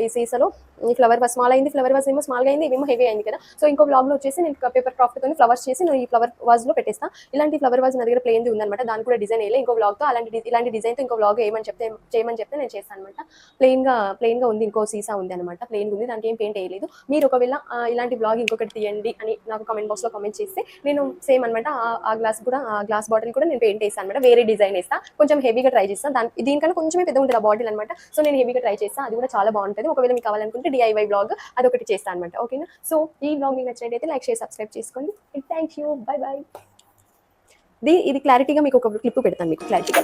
ఈ సీసాలో ఈ ఫ్లవర్ వాజ్ స్మాల్ అయింది, ఫ్లవర్ వాజ్ ఏమో స్మాల్గా అయింది, ఇవేమో హెవీ అయింది కదా. సో ఇంకో బ్లాగ్లో వచ్చేసి నేను పేపర్ క్రాఫ్ట్తో ఫ్లవర్స్ చేసి నేను ఈ ఫ్లవర్ వాజ్లో పెట్టేస్తాను. ఇలాంటి ఫ్లవర్ వాజ్ నా దగ్గర ప్లేన్ది ఉందన్నమాట, దాని కూడా డిజైన్ వేయలేదు. ఇంకో బ్లాగ్తో ఇలాంటి డిజైన్తో ఇంకో బ్లాగ్ చేయమని చెప్తే నేను చేస్తాను అనమాట. ప్లెయిన్గా ఉంది, ఇంకో సీసా ఉంది అనమాట, ప్లెయిన్గా ఉంది, దానికి ఏం పెయింట్ వేయలేదు. మీరు ఒకవేళ ఇలాంటి బ్లాగ్ ఇంకొకటి తీయండి అని నాకు కామెంట్ బాక్స్లో కామెంట్ చేస్తే నేను సేమ్ అనమాట ఆ గ్లాస్ బాటిల్ కూడా నేను పెయింట్ వేస్తాను అనమాట, వేరే డిజైన్ వేస్తాను, కొంచెం హెవీగా ట్రై చేస్తాను. దీనికన్నా కొంచెమే పెద్ద ఉంటుంది ఆ బాటిల్ అనమాట. సో నేను హెవీగా ట్రై చేస్తాను, అది కూడా చాలా బాగుంటుంది. ఒకవేళ మీకు కావాలనుకుంటే డిఐవై బ్లాగ్ అదొకటి చేస్తాను అనమాట, ఓకేనా. సో ఈ బ్లాగ్ మీకు నచ్చినట్టయితే లైక్ షేర్ సబ్స్క్రైబ్ చేసుకోండి. Thank you, bye bye. ఇది క్లారిటీగా మీకు ఒక క్లిప్ పెడతాను, మీకు క్లారిటీగా.